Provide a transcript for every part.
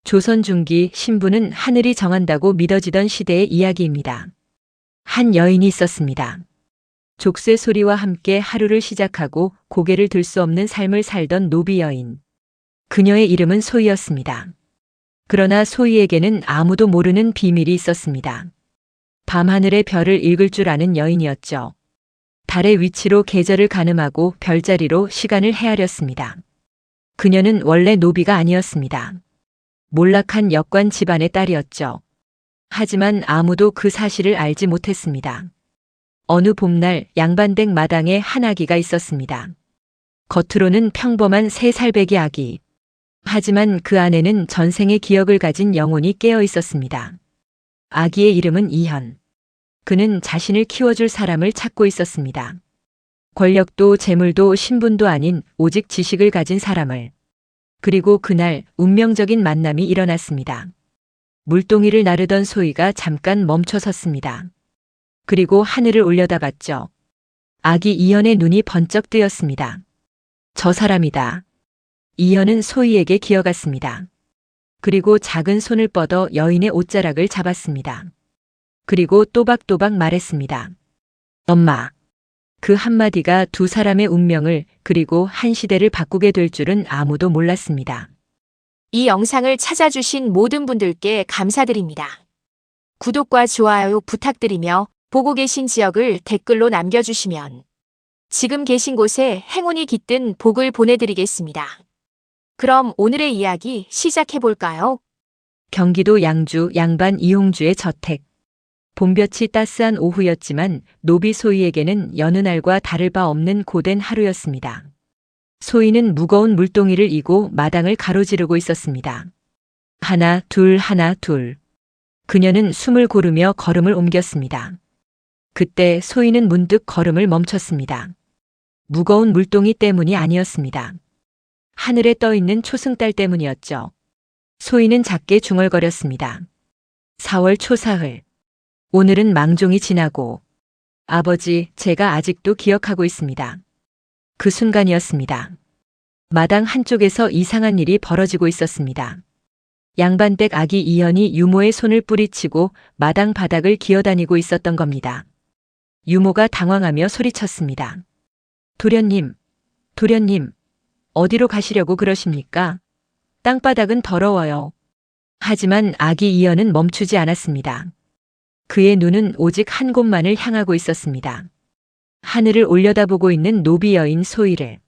조선 중기 신부는 하늘이 정한다고 믿어지던 시대의 이야기입니다. 한 여인이 있었습니다. 족쇄 소리와 함께 하루를 시작하고 고개를 들 수 없는 삶을 살던 노비 여인. 그녀의 이름은 소희였습니다. 그러나 소희에게는 아무도 모르는 비밀이 있었습니다. 밤하늘의 별을 읽을 줄 아는 여인이었죠. 달의 위치로 계절을 가늠하고 별자리로 시간을 헤아렸습니다. 그녀는 원래 노비가 아니었습니다. 몰락한 역관 집안의 딸이었죠. 하지만 아무도 그 사실을 알지 못했습니다. 어느 봄날 양반댁 마당에 한 아기가 있었습니다. 겉으로는 평범한 3살배기 아기. 하지만 그 안에는 전생의 기억을 가진 영혼이 깨어 있었습니다. 아기의 이름은 이현. 그는 자신을 키워줄 사람을 찾고 있었습니다. 권력도 재물도 신분도 아닌 오직 지식을 가진 사람을. 그리고 그날 운명적인 만남이 일어났습니다. 물동이를 나르던 소희가 잠깐 멈춰 섰습니다. 그리고 하늘을 올려다봤죠. 아기 이현의 눈이 번쩍 뜨였습니다. 저 사람이다. 이현은 소희에게 기어갔습니다. 그리고 작은 손을 뻗어 여인의 옷자락을 잡았습니다. 그리고 또박또박 말했습니다. 엄마. 그 한마디가 두 사람의 운명을 그리고 한 시대를 바꾸게 될 줄은 아무도 몰랐습니다. 이 영상을 찾아주신 모든 분들께 감사드립니다. 구독과 좋아요 부탁드리며 보고 계신 지역을 댓글로 남겨주시면 지금 계신 곳에 행운이 깃든 복을 보내드리겠습니다. 그럼 오늘의 이야기 시작해볼까요? 경기도 양주 양반 이홍주의 저택. 봄볕이 따스한 오후였지만 노비 소희에게는 여느 날과 다를 바 없는 고된 하루였습니다. 소희는 무거운 물동이를 이고 마당을 가로지르고 있었습니다. 하나 둘 하나 둘. 그녀는 숨을 고르며 걸음을 옮겼습니다. 그때 소희는 문득 걸음을 멈췄습니다. 무거운 물동이 때문이 아니었습니다. 하늘에 떠있는 초승달 때문이었죠. 소희는 작게 중얼거렸습니다. 4월 초사흘. 오늘은 망종이 지나고. 아버지, 제가 아직도 기억하고 있습니다. 그 순간이었습니다. 마당 한쪽에서 이상한 일이 벌어지고 있었습니다. 양반댁 아기 이현이 유모의 손을 뿌리치고 마당 바닥을 기어다니고 있었던 겁니다. 유모가 당황하며 소리쳤습니다. 도련님, 도련님, 어디로 가시려고 그러십니까? 땅바닥은 더러워요. 하지만 아기 이현은 멈추지 않았습니다. 그의 눈은 오직 한 곳만을 향하고 있었습니다. 하늘을 올려다보고 있는 노비 여인 소희를.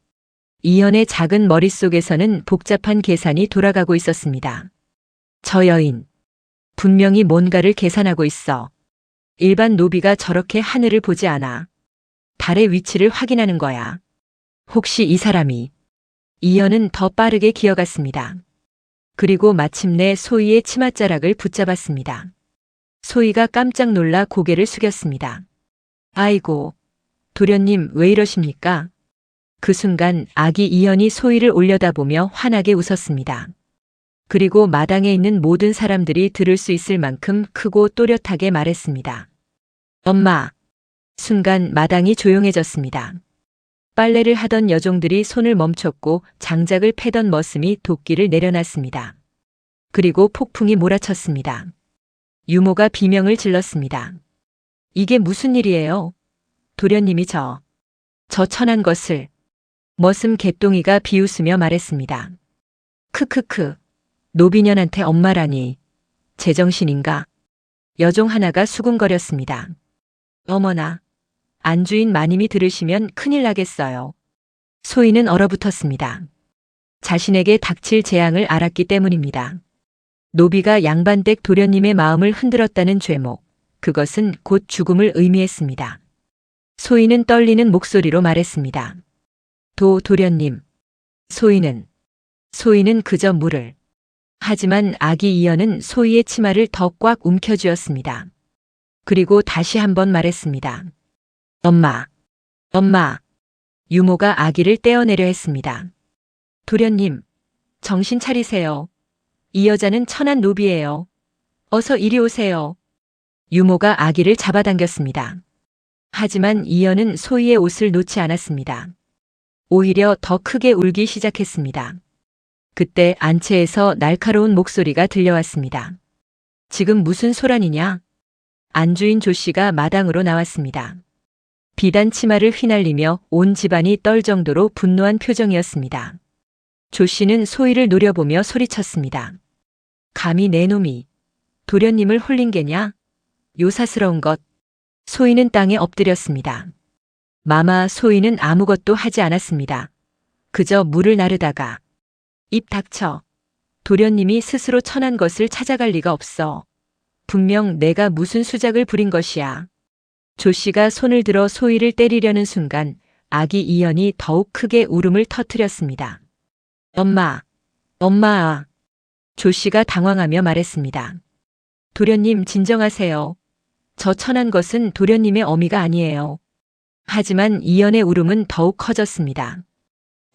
이현의 작은 머릿속에서는 복잡한 계산이 돌아가고 있었습니다. 저 여인. 분명히 뭔가를 계산하고 있어. 일반 노비가 저렇게 하늘을 보지 않아. 달의 위치를 확인하는 거야. 혹시 이 사람이. 이현은 더 빠르게 기어갔습니다. 그리고 마침내 소희의 치맛자락을 붙잡았습니다. 소희가 깜짝 놀라 고개를 숙였습니다. 아이고, 도련님 왜 이러십니까? 그 순간 아기 이현이 소희를 올려다보며 환하게 웃었습니다. 그리고 마당에 있는 모든 사람들이 들을 수 있을 만큼 크고 또렷하게 말했습니다. 엄마. 순간 마당이 조용해졌습니다. 빨래를 하던 여종들이 손을 멈췄고 장작을 패던 머슴이 도끼를 내려놨습니다. 그리고 폭풍이 몰아쳤습니다. 유모가 비명을 질렀습니다. 이게 무슨 일이에요? 도련님이 저 천한 것을. 머슴 개똥이가 비웃으며 말했습니다. 크크크. 노비년한테 엄마라니. 제정신인가? 여종 하나가 수군거렸습니다. 어머나. 안주인 마님이 들으시면 큰일 나겠어요. 소희는 얼어붙었습니다. 자신에게 닥칠 재앙을 알았기 때문입니다. 노비가 양반댁 도련님의 마음을 흔들었다는 죄목. 그것은 곧 죽음을 의미했습니다. 소희는 떨리는 목소리로 말했습니다. 도련님. 소희는 그저 물을. 하지만 아기 이현은 소희의 치마를 더 꽉 움켜쥐었습니다. 그리고 다시 한번 말했습니다. 엄마. 유모가 아기를 떼어내려 했습니다. 도련님, 정신 차리세요. 이 여자는 천한 노비예요. 어서 이리 오세요. 유모가 아기를 잡아당겼습니다. 하지만 이현은 소희의 옷을 놓지 않았습니다. 오히려 더 크게 울기 시작했습니다. 그때 안채에서 날카로운 목소리가 들려왔습니다. 지금 무슨 소란이냐? 안주인 조 씨가 마당으로 나왔습니다. 비단 치마를 휘날리며 온 집안이 떨 정도로 분노한 표정이었습니다. 조 씨는 소희를 노려보며 소리쳤습니다. 감히 내 놈이 도련님을 홀린 게냐? 요사스러운 것. 소희는 땅에 엎드렸습니다. 마마 소희는 아무것도 하지 않았습니다. 그저 물을 나르다가 입 닥쳐. 도련님이 스스로 천한 것을 찾아갈 리가 없어. 분명 내가 무슨 수작을 부린 것이야. 조 씨가 손을 들어 소희를 때리려는 순간 아기 이연이 더욱 크게 울음을 터뜨렸습니다. 엄마, 엄마. 조 씨가 당황하며 말했습니다. 도련님 진정하세요. 저 천한 것은 도련님의 어미가 아니에요. 하지만 이연의 울음은 더욱 커졌습니다.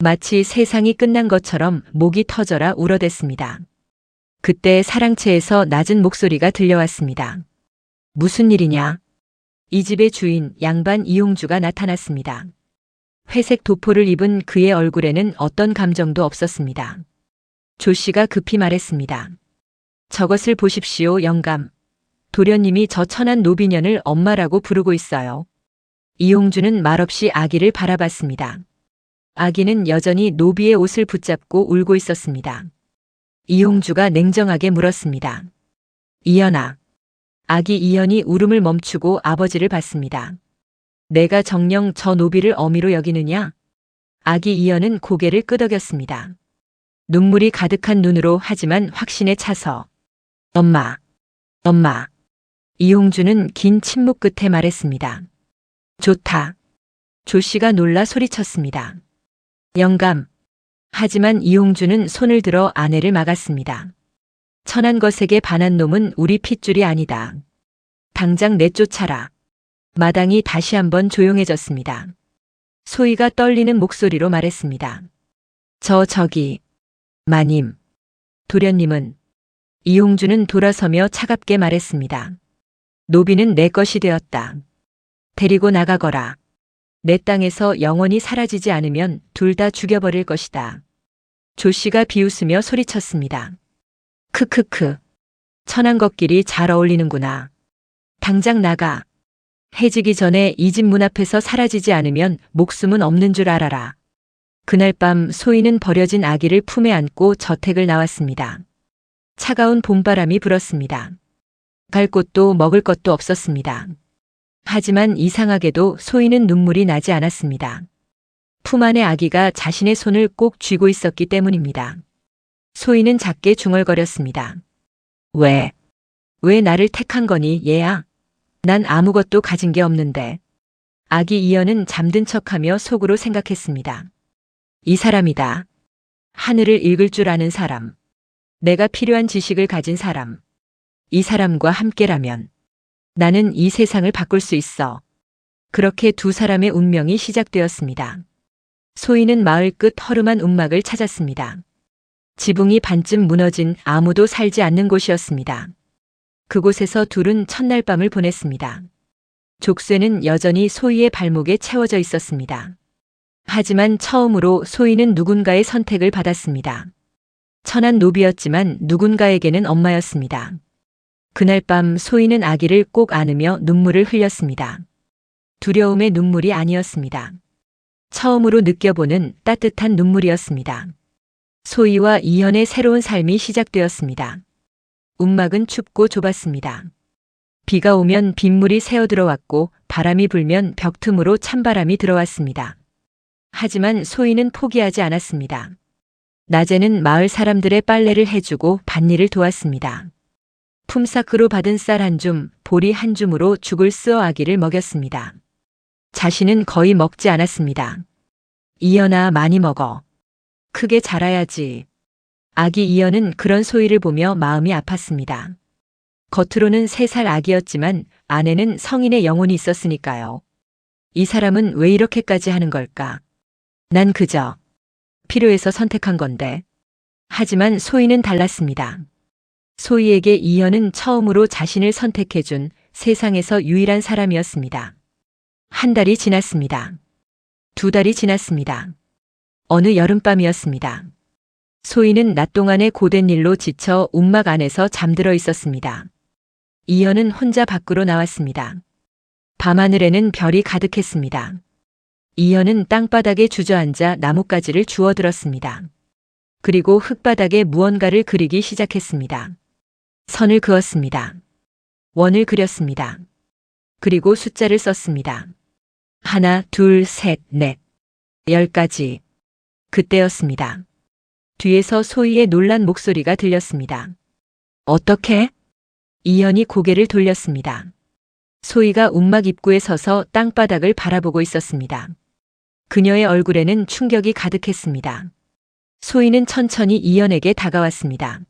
마치 세상이 끝난 것처럼 목이 터져라 울어댔습니다. 그때 사랑채에서 낮은 목소리가 들려왔습니다. 무슨 일이냐? 이 집의 주인 양반 이용주가 나타났습니다. 회색 도포를 입은 그의 얼굴에는 어떤 감정도 없었습니다. 조 씨가 급히 말했습니다. 저것을 보십시오, 영감. 도련님이 저 천한 노비년을 엄마라고 부르고 있어요. 이용주는 말없이 아기를 바라봤습니다. 아기는 여전히 노비의 옷을 붙잡고 울고 있었습니다. 이용주가 냉정하게 물었습니다. 이연아. 아기 이연이 울음을 멈추고 아버지를 봤습니다. 내가 정녕 저 노비를 어미로 여기느냐? 아기 이연은 고개를 끄덕였습니다. 눈물이 가득한 눈으로 하지만 확신에 차서 엄마, 엄마. 이용주는 긴 침묵 끝에 말했습니다. 좋다. 조 씨가 놀라 소리쳤습니다. 영감. 하지만 이용주는 손을 들어 아내를 막았습니다. 천한 것에게 반한 놈은 우리 핏줄이 아니다. 당장 내쫓아라. 마당이 다시 한번 조용해졌습니다. 소희가 떨리는 목소리로 말했습니다. 저기, 마님. 도련님은. 이용주는 돌아서며 차갑게 말했습니다. 노비는 내 것이 되었다. 데리고 나가거라. 내 땅에서 영원히 사라지지 않으면 둘 다 죽여버릴 것이다. 조 씨가 비웃으며 소리쳤습니다. 크크크. 천한 것끼리 잘 어울리는구나. 당장 나가. 해지기 전에 이 집 문 앞에서 사라지지 않으면 목숨은 없는 줄 알아라. 그날 밤 소희는 버려진 아기를 품에 안고 저택을 나왔습니다. 차가운 봄바람이 불었습니다. 갈 곳도 먹을 것도 없었습니다. 하지만 이상하게도 소희는 눈물이 나지 않았습니다. 품 안의 아기가 자신의 손을 꼭 쥐고 있었기 때문입니다. 소희는 작게 중얼거렸습니다. 왜 나를 택한 거니, 얘야? 난 아무것도 가진 게 없는데. 아기 이연은 잠든 척하며 속으로 생각했습니다. 이 사람이다. 하늘을 읽을 줄 아는 사람. 내가 필요한 지식을 가진 사람. 이 사람과 함께라면 나는 이 세상을 바꿀 수 있어. 그렇게 두 사람의 운명이 시작되었습니다. 소희는 마을 끝 허름한 움막을 찾았습니다. 지붕이 반쯤 무너진 아무도 살지 않는 곳이었습니다. 그곳에서 둘은 첫날 밤을 보냈습니다. 족쇄는 여전히 소희의 발목에 채워져 있었습니다. 하지만 처음으로 소희는 누군가의 선택을 받았습니다. 천한 노비였지만 누군가에게는 엄마였습니다. 그날 밤 소희는 아기를 꼭 안으며 눈물을 흘렸습니다. 두려움의 눈물이 아니었습니다. 처음으로 느껴보는 따뜻한 눈물이었습니다. 소희와 이현의 새로운 삶이 시작되었습니다. 움막은 춥고 좁았습니다. 비가 오면 빗물이 새어 들어왔고 바람이 불면 벽 틈으로 찬바람이 들어왔습니다. 하지만 소희는 포기하지 않았습니다. 낮에는 마을 사람들의 빨래를 해주고 밭일을 도왔습니다. 품삯으로 받은 쌀 한 줌, 보리 한 줌으로 죽을 쓰어 아기를 먹였습니다. 자신은 거의 먹지 않았습니다. 이연아, 많이 먹어. 크게 자라야지. 아기 이연은 그런 소희를 보며 마음이 아팠습니다. 겉으로는 3살 아기였지만 안에는 성인의 영혼이 있었으니까요. 이 사람은 왜 이렇게까지 하는 걸까? 난 그저 필요해서 선택한 건데. 하지만 소희는 달랐습니다. 소희에게 이현은 처음으로 자신을 선택해준 세상에서 유일한 사람이었습니다. 한 달이 지났습니다. 2달이 지났습니다. 어느 여름밤이었습니다. 소희는 낮 동안의 고된 일로 지쳐 움막 안에서 잠들어 있었습니다. 이현은 혼자 밖으로 나왔습니다. 밤하늘에는 별이 가득했습니다. 이현은 땅바닥에 주저앉아 나뭇가지를 주워들었습니다. 그리고 흙바닥에 무언가를 그리기 시작했습니다. 선을 그었습니다. 원을 그렸습니다. 그리고 숫자를 썼습니다. 하나, 둘, 셋, 넷, 10가지. 그때였습니다. 뒤에서 소희의 놀란 목소리가 들렸습니다. 어떻게? 이현이 고개를 돌렸습니다. 소희가 움막 입구에 서서 땅바닥을 바라보고 있었습니다. 그녀의 얼굴에는 충격이 가득했습니다. 소희는 천천히 이현에게 다가왔습니다.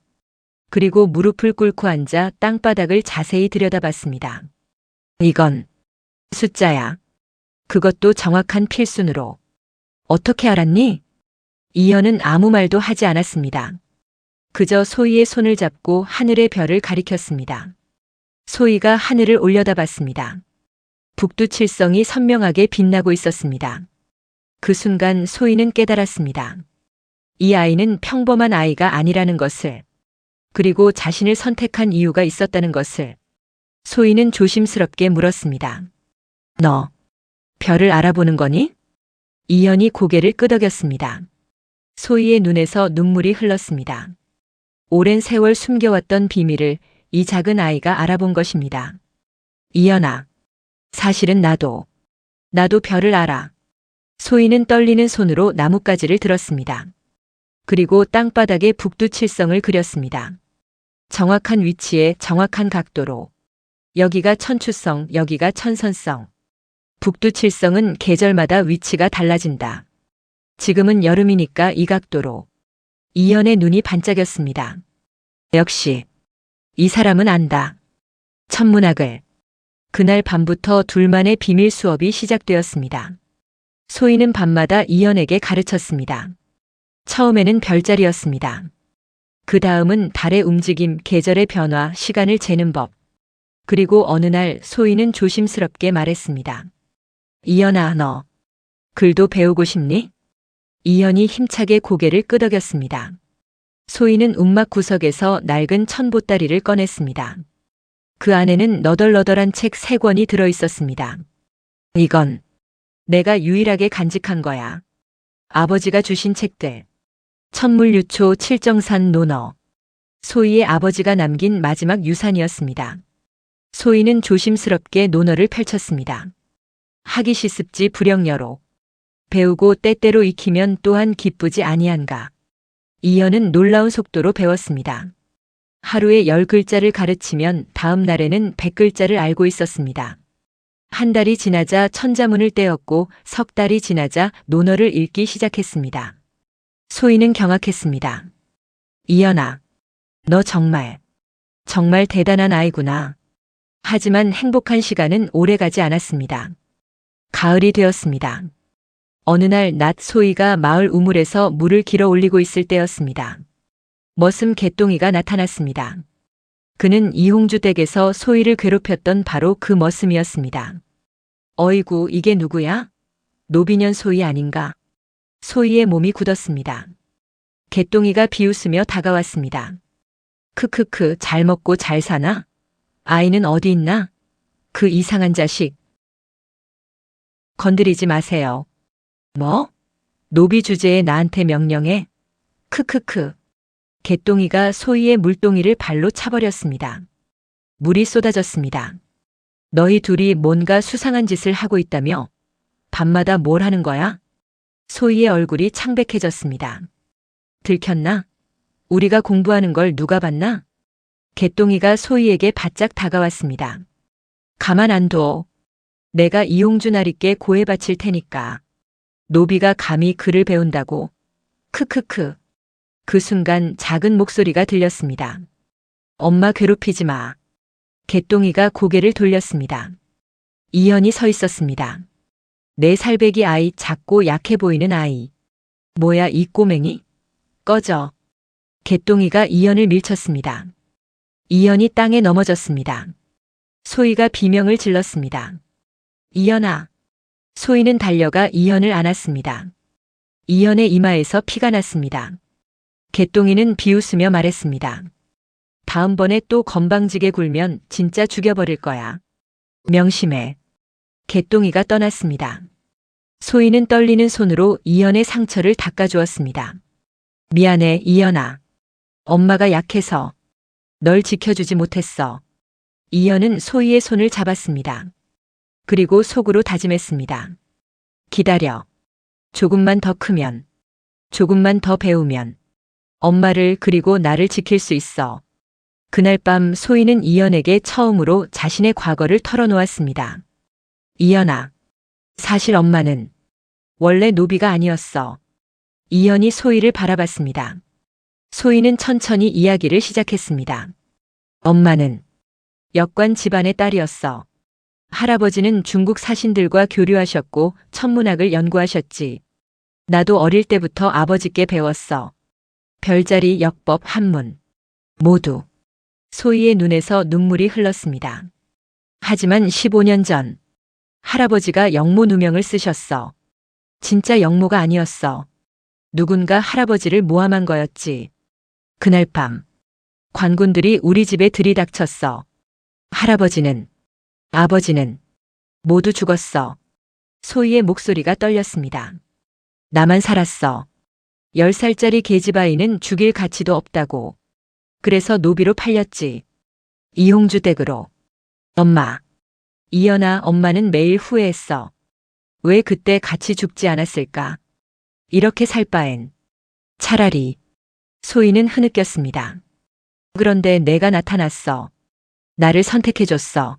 그리고 무릎을 꿇고 앉아 땅바닥을 자세히 들여다봤습니다. 이건 숫자야. 그것도 정확한 필순으로. 어떻게 알았니? 이현은 아무 말도 하지 않았습니다. 그저 소희의 손을 잡고 하늘의 별을 가리켰습니다. 소희가 하늘을 올려다봤습니다. 북두칠성이 선명하게 빛나고 있었습니다. 그 순간 소희는 깨달았습니다. 이 아이는 평범한 아이가 아니라는 것을, 그리고 자신을 선택한 이유가 있었다는 것을. 소희는 조심스럽게 물었습니다. 너, 별을 알아보는 거니? 이현이 고개를 끄덕였습니다. 소희의 눈에서 눈물이 흘렀습니다. 오랜 세월 숨겨왔던 비밀을 이 작은 아이가 알아본 것입니다. 이현아, 사실은 나도 별을 알아. 소희는 떨리는 손으로 나뭇가지를 들었습니다. 그리고 땅바닥에 북두칠성을 그렸습니다. 정확한 위치에 정확한 각도로. 여기가 천추성, 여기가 천선성. 북두칠성은 계절마다 위치가 달라진다. 지금은 여름이니까 이 각도로. 이현의 눈이 반짝였습니다. 역시 이 사람은 안다. 천문학을. 그날 밤부터 둘만의 비밀 수업이 시작되었습니다. 소희는 밤마다 이현에게 가르쳤습니다. 처음에는 별자리였습니다. 그 다음은 달의 움직임, 계절의 변화, 시간을 재는 법. 그리고 어느 날 소희는 조심스럽게 말했습니다. 이현아, 너 글도 배우고 싶니? 이현이 힘차게 고개를 끄덕였습니다. 소희는 움막 구석에서 낡은 천보따리를 꺼냈습니다. 그 안에는 너덜너덜한 책 3권이 들어 있었습니다. 이건 내가 유일하게 간직한 거야. 아버지가 주신 책들. 천물유초, 칠정산, 논어. 소희의 아버지가 남긴 마지막 유산이었습니다. 소희는 조심스럽게 논어를 펼쳤습니다. 하기시습지 불영여록. 배우고 때때로 익히면 또한 기쁘지 아니한가. 이현은 놀라운 속도로 배웠습니다. 하루에 10글자를 가르치면 다음 날에는 100글자를 알고 있었습니다. 한 달이 지나자 천자문을 떼었고 석 달이 지나자 논어를 읽기 시작했습니다. 소희는 경악했습니다. 이현아, 너 정말 대단한 아이구나. 하지만 행복한 시간은 오래가지 않았습니다. 가을이 되었습니다. 어느 날 낮 소희가 마을 우물에서 물을 길어 올리고 있을 때였습니다. 머슴 개똥이가 나타났습니다. 그는 이홍주 댁에서 소희를 괴롭혔던 바로 그 머슴이었습니다. 어이구, 이게 누구야? 노비년 소희 아닌가? 소희의 몸이 굳었습니다. 개똥이가 비웃으며 다가왔습니다. 크크크, 잘 먹고 잘 사나? 아이는 어디 있나? 그 이상한 자식. 건드리지 마세요. 뭐? 노비 주제에 나한테 명령해? 크크크. 개똥이가 소희의 물동이를 발로 차버렸습니다. 물이 쏟아졌습니다. 너희 둘이 뭔가 수상한 짓을 하고 있다며? 밤마다 뭘 하는 거야? 소희의 얼굴이 창백해졌습니다. 들켰나? 우리가 공부하는 걸 누가 봤나? 개똥이가 소희에게 바짝 다가왔습니다. 가만 안 둬. 내가 이홍주 나리께 고해 바칠 테니까. 노비가 감히 글을 배운다고. 크크크. 그 순간 작은 목소리가 들렸습니다. 엄마 괴롭히지 마. 개똥이가 고개를 돌렸습니다. 이현이 서 있었습니다. 4살배기 아이, 작고 약해 보이는 아이. 뭐야 이 꼬맹이? 꺼져. 개똥이가 이현을 밀쳤습니다. 이현이 땅에 넘어졌습니다. 소희가 비명을 질렀습니다. 이현아. 소희는 달려가 이현을 안았습니다. 이현의 이마에서 피가 났습니다. 개똥이는 비웃으며 말했습니다. 다음번에 또 건방지게 굴면 진짜 죽여버릴 거야. 명심해. 개똥이가 떠났습니다. 소희는 떨리는 손으로 이현의 상처를 닦아주었습니다. 미안해, 이현아. 엄마가 약해서 널 지켜주지 못했어. 이현은 소희의 손을 잡았습니다. 그리고 속으로 다짐했습니다. 기다려. 조금만 더 크면, 조금만 더 배우면 엄마를 그리고 나를 지킬 수 있어. 그날 밤 소희는 이현에게 처음으로 자신의 과거를 털어놓았습니다. 이현아, 사실 엄마는 원래 노비가 아니었어. 이현이 소희를 바라봤습니다. 소희는 천천히 이야기를 시작했습니다. 엄마는 역관 집안의 딸이었어. 할아버지는 중국 사신들과 교류하셨고 천문학을 연구하셨지. 나도 어릴 때부터 아버지께 배웠어. 별자리, 역법, 한문. 모두. 소희의 눈에서 눈물이 흘렀습니다. 하지만 15년 전 할아버지가 영모 누명을 쓰셨어. 진짜 영모가 아니었어. 누군가 할아버지를 모함한 거였지. 그날 밤 관군들이 우리 집에 들이닥쳤어. 할아버지는, 아버지는 모두 죽었어. 소희의 목소리가 떨렸습니다. 나만 살았어. 10살짜리 계집아이는 죽일 가치도 없다고. 그래서 노비로 팔렸지. 이홍주 댁으로. 엄마. 이현아, 엄마는 매일 후회했어. 왜 그때 같이 죽지 않았을까? 이렇게 살 바엔 차라리. 소희는 흐느꼈습니다. 그런데 내가 나타났어. 나를 선택해줬어.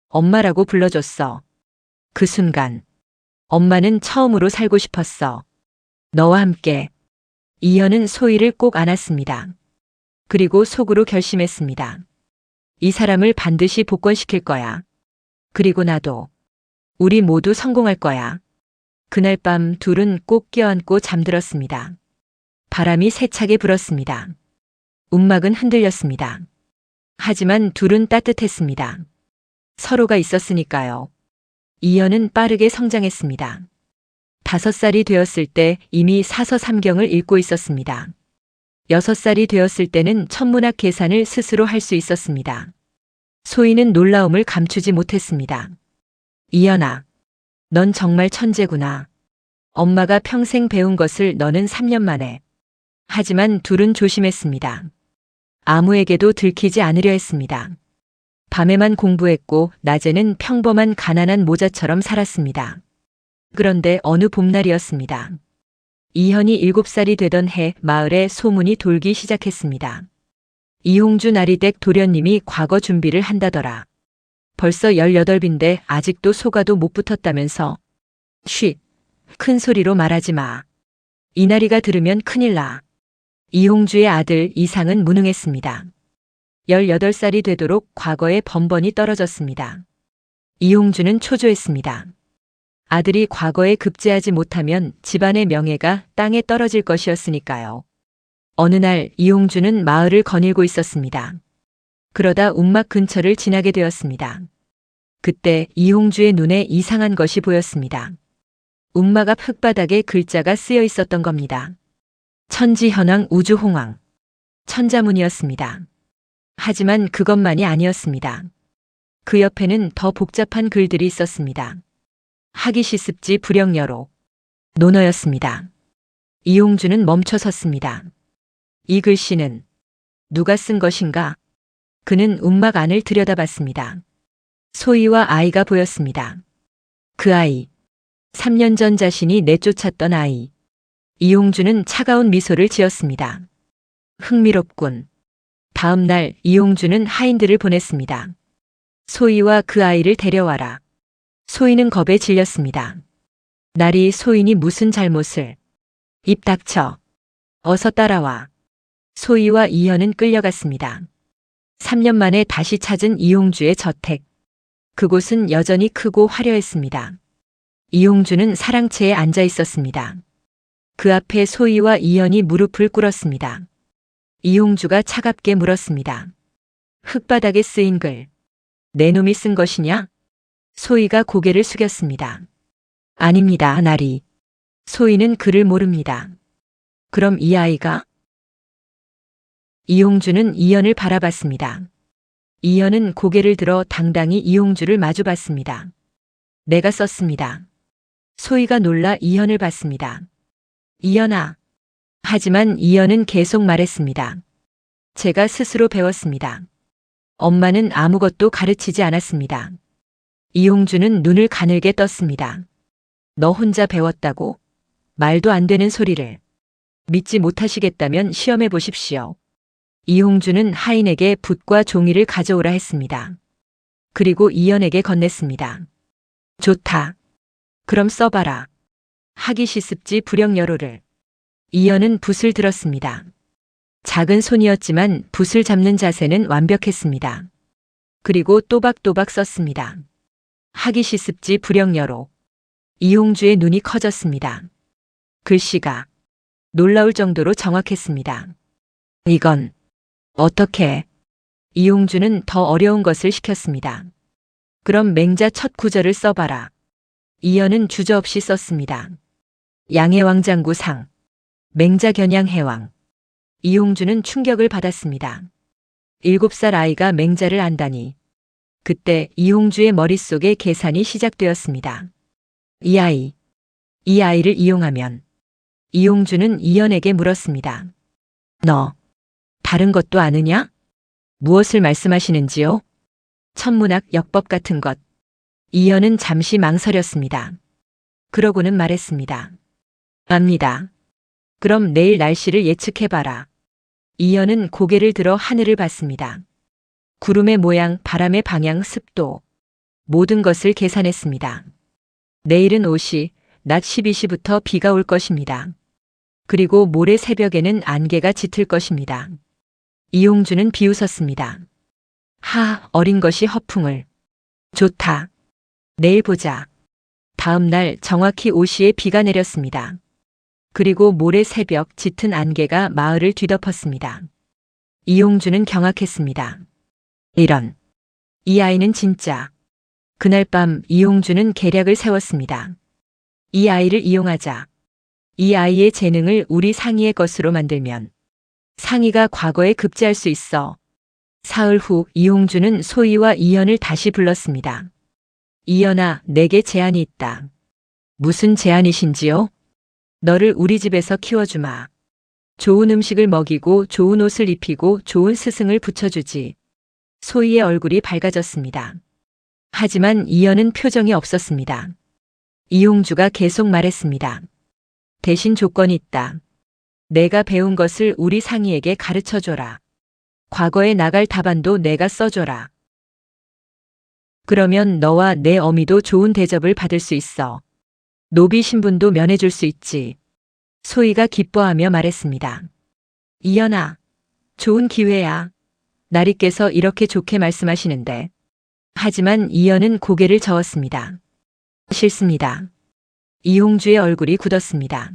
엄마라고 불러줬어. 그 순간 엄마는 처음으로 살고 싶었어. 너와 함께. 이현은 소희를 꼭 안았습니다. 그리고 속으로 결심했습니다. 이 사람을 반드시 복권시킬 거야. 그리고 나도. 우리 모두 성공할 거야. 그날 밤 둘은 꼭 껴안고 잠들었습니다. 바람이 세차게 불었습니다. 움막은 흔들렸습니다. 하지만 둘은 따뜻했습니다. 서로가 있었으니까요. 이현은 빠르게 성장했습니다. 5살이 되었을 때 이미 사서 삼경을 읽고 있었습니다. 6살이 되었을 때는 천문학 계산을 스스로 할 수 있었습니다. 소희는 놀라움을 감추지 못했습니다. 이현아, 넌 정말 천재구나. 엄마가 평생 배운 것을 너는 3년 만에. 하지만 둘은 조심했습니다. 아무에게도 들키지 않으려 했습니다. 밤에만 공부했고 낮에는 평범한 가난한 모자처럼 살았습니다. 그런데 어느 봄날이었습니다. 이현이 7살이 되던 해 마을에 소문이 돌기 시작했습니다. 이홍주 나리댁 도련님이 과거 준비를 한다더라. 벌써 18인데 아직도 소가도 못 붙었다면서. 쉿, 큰 소리로 말하지 마. 이나리가 들으면 큰일 나. 이홍주의 아들 이상은 무능했습니다. 18살이 되도록 과거에 번번이 떨어졌습니다. 이홍주는 초조했습니다. 아들이 과거에 급제하지 못하면 집안의 명예가 땅에 떨어질 것이었으니까요. 어느 날 이홍주는 마을을 거닐고 있었습니다. 그러다 움막 근처를 지나게 되었습니다. 그때 이홍주의 눈에 이상한 것이 보였습니다. 움막 앞 흙바닥에 글자가 쓰여 있었던 겁니다. 천지현황 우주홍황. 천자문이었습니다. 하지만 그것만이 아니었습니다. 그 옆에는 더 복잡한 글들이 있었습니다. 학이시습지 불영여로. 논어였습니다. 이홍주는 멈춰 섰습니다. 이 글씨는 누가 쓴 것인가? 그는 움막 안을 들여다봤습니다. 소희와 아이가 보였습니다. 그 아이. 3년 전 자신이 내쫓았던 아이. 이홍주는 차가운 미소를 지었습니다. 흥미롭군. 다음 날 이홍주는 하인들을 보냈습니다. 소희와 그 아이를 데려와라. 소희는 겁에 질렸습니다. 날이 소인이 무슨 잘못을. 입 닥쳐. 어서 따라와. 소희와 이현은 끌려갔습니다. 3년 만에 다시 찾은 이홍주의 저택. 그곳은 여전히 크고 화려했습니다. 이홍주는 사랑채에 앉아 있었습니다. 그 앞에 소희와 이현이 무릎을 꿇었습니다. 이홍주가 차갑게 물었습니다. 흙바닥에 쓰인 글. 내 놈이 쓴 것이냐? 소희가 고개를 숙였습니다. 아닙니다, 나리. 소희는 글을 모릅니다. 그럼 이 아이가? 이용주는 이연을 바라봤습니다. 이연은 고개를 들어 당당히 이용주를 마주봤습니다. 내가 썼습니다. 소희가 놀라 이연을 봤습니다. 이연아. 하지만 이연은 계속 말했습니다. 제가 스스로 배웠습니다. 엄마는 아무것도 가르치지 않았습니다. 이용주는 눈을 가늘게 떴습니다. 너 혼자 배웠다고? 말도 안 되는 소리를. 믿지 못하시겠다면 시험해 보십시오. 이용주는 하인에게 붓과 종이를 가져오라 했습니다. 그리고 이연에게 건넸습니다. 좋다. 그럼 써봐라. 하기 시습지 불영여로를. 이연은 붓을 들었습니다. 작은 손이었지만 붓을 잡는 자세는 완벽했습니다. 그리고 또박또박 썼습니다. 하기 시습지 불영여로. 이용주의 눈이 커졌습니다. 글씨가 놀라울 정도로 정확했습니다. 이건 어떻게? 이용주는 더 어려운 것을 시켰습니다. 그럼 맹자 첫 구절을 써봐라. 이연은 주저없이 썼습니다. 양해왕장구상. 맹자 겨냥해왕. 이용주는 충격을 받았습니다. 7살 아이가 맹자를 안다니. 그때 이용주의 머릿속에 계산이 시작되었습니다. 이 아이를 이용하면. 이용주는 이연에게 물었습니다. 너 다른 것도 아느냐? 무엇을 말씀하시는지요? 천문학 역법 같은 것. 이연은 잠시 망설였습니다. 그러고는 말했습니다. 압니다. 그럼 내일 날씨를 예측해봐라. 이연은 고개를 들어 하늘을 봤습니다. 구름의 모양, 바람의 방향, 습도. 모든 것을 계산했습니다. 내일은 오시, 낮 12시부터 비가 올 것입니다. 그리고 모레 새벽에는 안개가 짙을 것입니다. 이용주는 비웃었습니다. 어린 것이 허풍을. 좋다. 내일 보자. 다음 날 정확히 5시에 비가 내렸습니다. 그리고 모레 새벽 짙은 안개가 마을을 뒤덮었습니다. 이용주는 경악했습니다. 이런. 이 아이는 진짜. 그날 밤 이용주는 계략을 세웠습니다. 이 아이를 이용하자. 이 아이의 재능을 우리 상희의 것으로 만들면 상희가 과거에 급제할 수 있어. 사흘 후 이용주는 소희와 이연을 다시 불렀습니다. 이연아, 내게 제안이 있다. 무슨 제안이신지요? 너를 우리 집에서 키워주마. 좋은 음식을 먹이고 좋은 옷을 입히고 좋은 스승을 붙여주지. 소희의 얼굴이 밝아졌습니다. 하지만 이연은 표정이 없었습니다. 이용주가 계속 말했습니다. 대신 조건이 있다. 내가 배운 것을 우리 상희에게 가르쳐줘라. 과거에 나갈 답안도 내가 써줘라. 그러면 너와 내 어미도 좋은 대접을 받을 수 있어. 노비 신분도 면해줄 수 있지. 소희가 기뻐하며 말했습니다. 이연아, 좋은 기회야. 나리께서 이렇게 좋게 말씀하시는데. 하지만 이연은 고개를 저었습니다. 싫습니다. 이용주의 얼굴이 굳었습니다.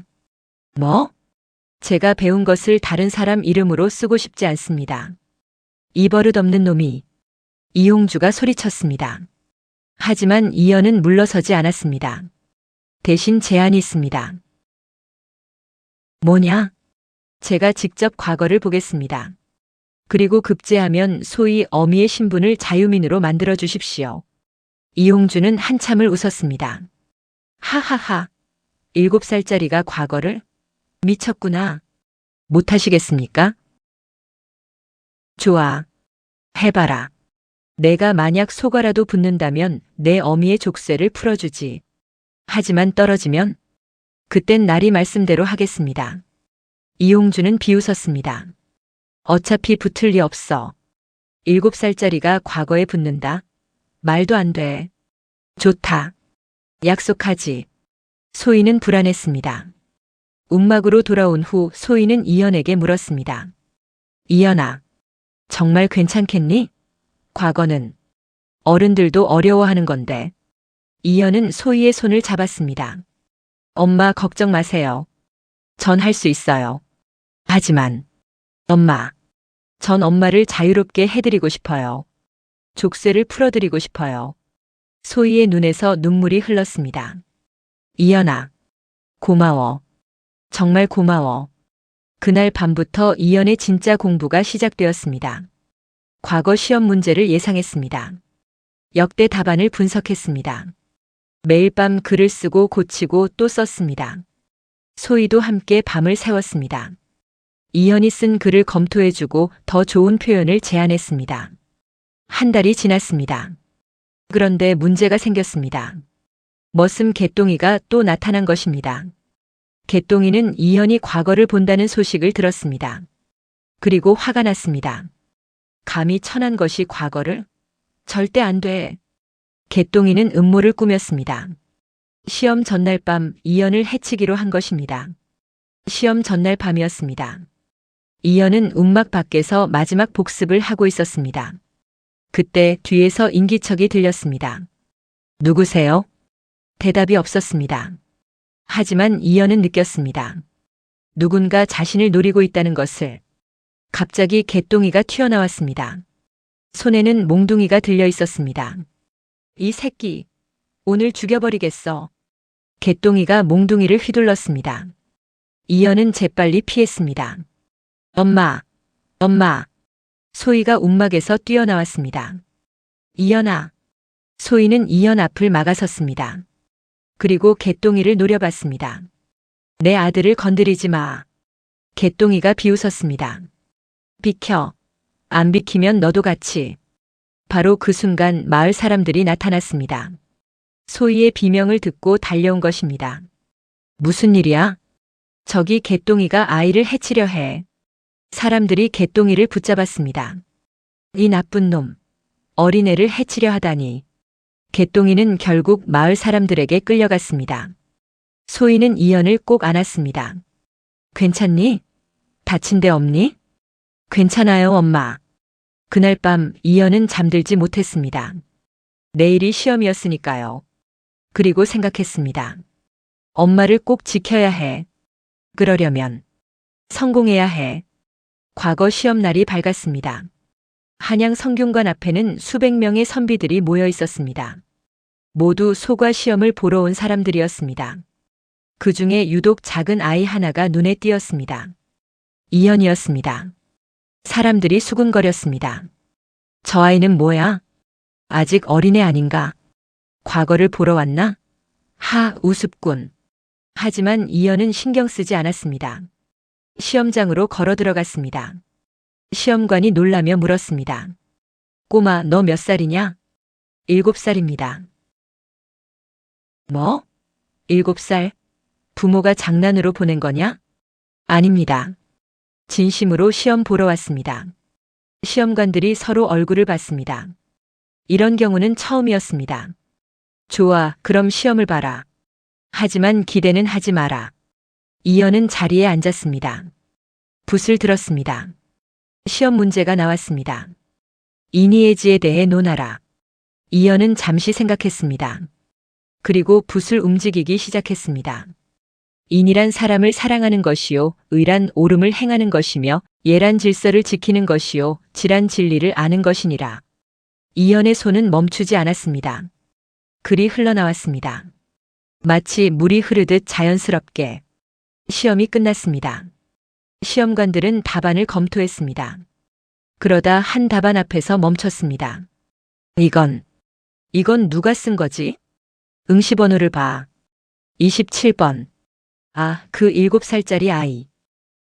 뭐? 제가 배운 것을 다른 사람 이름으로 쓰고 싶지 않습니다. 이 버릇 없는 놈이. 이용주가 소리쳤습니다. 하지만 이연은 물러서지 않았습니다. 대신 제안이 있습니다. 뭐냐? 제가 직접 과거를 보겠습니다. 그리고 급제하면 소위 어미의 신분을 자유민으로 만들어 주십시오. 이용주는 한참을 웃었습니다. 하하하. 7살짜리가 과거를? 미쳤구나. 못하시겠습니까? 좋아. 해봐라. 내가 만약 속아라도 붙는다면 내 어미의 족쇄를 풀어주지. 하지만 떨어지면? 그땐 나리 말씀대로 하겠습니다. 이용주는 비웃었습니다. 어차피 붙을 리 없어. 7살짜리가 과거에 붙는다? 말도 안 돼. 좋다. 약속하지. 소희는 불안했습니다. 움막으로 돌아온 후 소희는 이연에게 물었습니다. 이연아, 정말 괜찮겠니? 과거는 어른들도 어려워하는 건데. 이연은 소희의 손을 잡았습니다. 엄마 걱정 마세요. 전 할 수 있어요. 하지만 엄마, 전 엄마를 자유롭게 해드리고 싶어요. 족쇄를 풀어드리고 싶어요. 소희의 눈에서 눈물이 흘렀습니다. 이연아, 고마워. 정말 고마워. 그날 밤부터 이연의 진짜 공부가 시작되었습니다. 과거 시험 문제를 예상했습니다. 역대 답안을 분석했습니다. 매일 밤 글을 쓰고 고치고 또 썼습니다. 소희도 함께 밤을 새웠습니다. 이연이 쓴 글을 검토해주고 더 좋은 표현을 제안했습니다. 한 달이 지났습니다. 그런데 문제가 생겼습니다. 머슴 개똥이가 또 나타난 것입니다. 개똥이는 이연이 과거를 본다는 소식을 들었습니다. 그리고 화가 났습니다. 감히 천한 것이 과거를? 절대 안 돼. 개똥이는 음모를 꾸몄습니다. 시험 전날 밤 이연을 해치기로 한 것입니다. 시험 전날 밤이었습니다. 이연은 움막 밖에서 마지막 복습을 하고 있었습니다. 그때 뒤에서 인기척이 들렸습니다. 누구세요? 대답이 없었습니다. 하지만 이연은 느꼈습니다. 누군가 자신을 노리고 있다는 것을. 갑자기 개똥이가 튀어나왔습니다. 손에는 몽둥이가 들려 있었습니다. 이 새끼, 오늘 죽여버리겠어. 개똥이가 몽둥이를 휘둘렀습니다. 이연은 재빨리 피했습니다. 엄마, 엄마. 소희가 움막에서 뛰어나왔습니다. 이연아. 소희는 이연 앞을 막아섰습니다. 그리고 개똥이를 노려봤습니다. 내 아들을 건드리지 마. 개똥이가 비웃었습니다. 비켜. 안 비키면 너도 같이. 바로 그 순간 마을 사람들이 나타났습니다. 소희의 비명을 듣고 달려온 것입니다. 무슨 일이야? 저기 개똥이가 아이를 해치려 해. 사람들이 개똥이를 붙잡았습니다. 이 나쁜 놈. 어린애를 해치려 하다니. 개똥이는 결국 마을 사람들에게 끌려갔습니다. 소희는 이연을 꼭 안았습니다. 괜찮니? 다친 데 없니? 괜찮아요, 엄마. 그날 밤 이연은 잠들지 못했습니다. 내일이 시험이었으니까요. 그리고 생각했습니다. 엄마를 꼭 지켜야 해. 그러려면 성공해야 해. 과거 시험날이 밝았습니다. 한양 성균관 앞에는 수백 명의 선비들이 모여 있었습니다. 모두 소과 시험을 보러 온 사람들이었습니다. 그 중에 유독 작은 아이 하나가 눈에 띄었습니다. 이연이었습니다. 사람들이 수군거렸습니다. 저 아이는 뭐야? 아직 어린애 아닌가? 과거를 보러 왔나? 하, 우습군. 하지만 이연은 신경 쓰지 않았습니다. 시험장으로 걸어 들어갔습니다. 시험관이 놀라며 물었습니다. 꼬마, 너 몇 살이냐? 7살입니다. 뭐? 7살? 부모가 장난으로 보낸 거냐? 아닙니다. 진심으로 시험 보러 왔습니다. 시험관들이 서로 얼굴을 봤습니다. 이런 경우는 처음이었습니다. 좋아, 그럼 시험을 봐라. 하지만 기대는 하지 마라. 이연은 자리에 앉았습니다. 붓을 들었습니다. 시험 문제가 나왔습니다. 인이해지에 대해 논하라. 이연은 잠시 생각했습니다. 그리고 붓을 움직이기 시작했습니다. 인이란 사람을 사랑하는 것이요, 의란 옳음을 행하는 것이며, 예란 질서를 지키는 것이요, 지란 진리를 아는 것이니라. 이연의 손은 멈추지 않았습니다. 글이 흘러나왔습니다. 마치 물이 흐르듯 자연스럽게. 시험이 끝났습니다. 시험관들은 답안을 검토했습니다. 그러다 한 답안 앞에서 멈췄습니다. 이건 누가 쓴 거지? 응시번호를 봐. 27번. 아, 그 7살짜리 아이.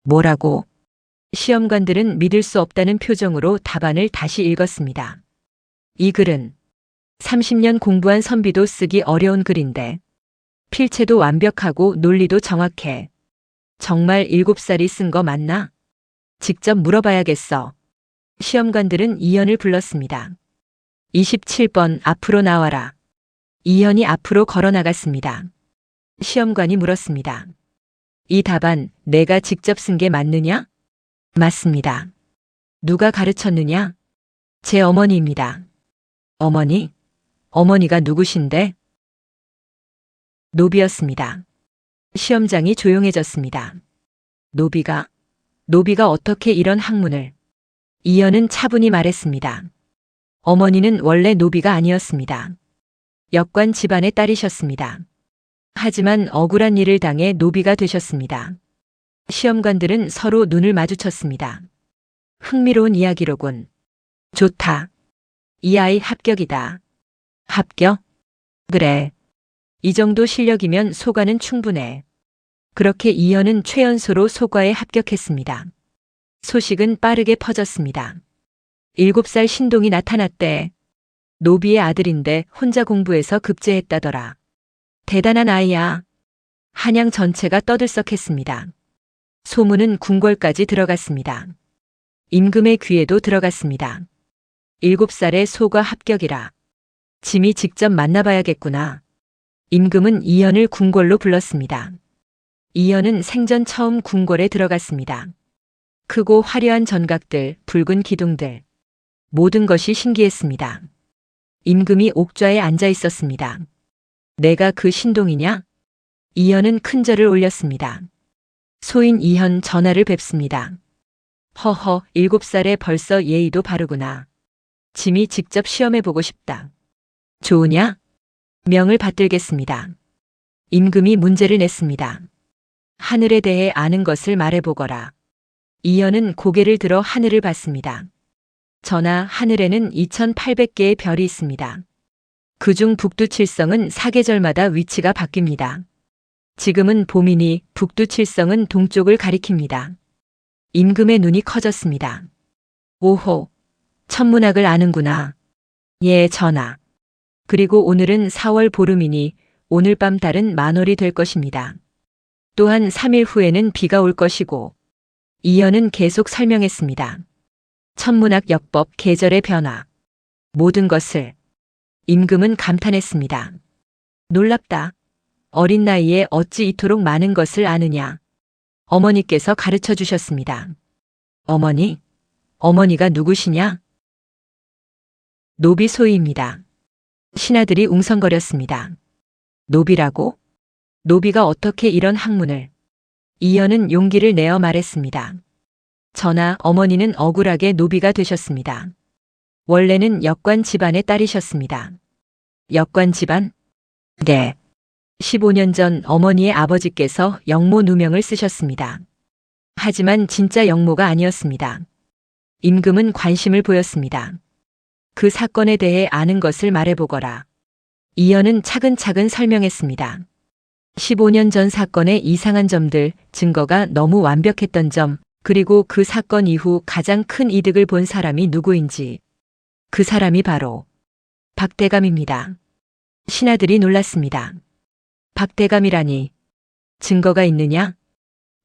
뭐라고? 시험관들은 믿을 수 없다는 표정으로 답안을 다시 읽었습니다. 이 글은 30년 공부한 선비도 쓰기 어려운 글인데 필체도 완벽하고 논리도 정확해. 정말 7살이 쓴 거 맞나? 직접 물어봐야겠어. 시험관들은 이연을 불렀습니다. 27번 앞으로 나와라. 이연이 앞으로 걸어 나갔습니다. 시험관이 물었습니다. 이 답안 내가 직접 쓴 게 맞느냐? 맞습니다. 누가 가르쳤느냐? 제 어머니입니다. 어머니? 어머니가 누구신데? 노비였습니다. 시험장이 조용해졌습니다. 노비가 어떻게 이런 학문을? 이연은 차분히 말했습니다. 어머니는 원래 노비가 아니었습니다. 역관 집안의 딸이셨습니다. 하지만 억울한 일을 당해 노비가 되셨습니다. 시험관들은 서로 눈을 마주쳤습니다. 흥미로운 이야기로군. 좋다. 이 아이 합격이다. 합격? 그래. 이 정도 실력이면 소가는 충분해. 그렇게 이현은 최연소로 소과에 합격했습니다. 소식은 빠르게 퍼졌습니다. 7살 신동이 나타났대. 노비의 아들인데 혼자 공부해서 급제했다더라. 대단한 아이야. 한양 전체가 떠들썩했습니다. 소문은 궁궐까지 들어갔습니다. 임금의 귀에도 들어갔습니다. 7살의 소가 합격이라. 짐이 직접 만나봐야겠구나. 임금은 이현을 궁궐로 불렀습니다. 이현은 생전 처음 궁궐에 들어갔습니다. 크고 화려한 전각들, 붉은 기둥들. 모든 것이 신기했습니다. 임금이 옥좌에 앉아 있었습니다. 내가 그 신동이냐? 이현은 큰 절을 올렸습니다. 소인 이현 전하를 뵙습니다. 허허, 7살에 벌써 예의도 바르구나. 짐이 직접 시험해보고 싶다. 좋으냐? 명을 받들겠습니다. 임금이 문제를 냈습니다. 하늘에 대해 아는 것을 말해보거라. 이현은 고개를 들어 하늘을 봤습니다. 전하, 하늘에는 2800개의 별이 있습니다. 그중 북두칠성은 사계절마다 위치가 바뀝니다. 지금은 봄이니 북두칠성은 동쪽을 가리킵니다. 임금의 눈이 커졌습니다. 오호, 천문학을 아는구나. 예, 전하. 그리고 오늘은 4월 보름이니 오늘 밤 달은 만월이 될 것입니다. 또한 3일 후에는 비가 올 것이고. 이현은 계속 설명했습니다. 천문학 역법, 계절의 변화. 모든 것을. 임금은 감탄했습니다. 놀랍다. 어린 나이에 어찌 이토록 많은 것을 아느냐. 어머니께서 가르쳐 주셨습니다. 어머니? 어머니가 누구시냐? 노비 소희입니다. 신하들이 웅성거렸습니다. 노비라고? 노비가 어떻게 이런 학문을? 이현은 용기를 내어 말했습니다. 전하, 어머니는 억울하게 노비가 되셨습니다. 원래는 역관 집안의 딸이셨습니다. 역관 집안? 네. 15년 전 어머니의 아버지께서 영모 누명을 쓰셨습니다. 하지만 진짜 영모가 아니었습니다. 임금은 관심을 보였습니다. 그 사건에 대해 아는 것을 말해보거라. 이현은 차근차근 설명했습니다. 15년 전 사건의 이상한 점들, 증거가 너무 완벽했던 점, 그리고 그 사건 이후 가장 큰 이득을 본 사람이 누구인지. 그 사람이 바로 박대감입니다. 신하들이 놀랐습니다. 박대감이라니. 증거가 있느냐?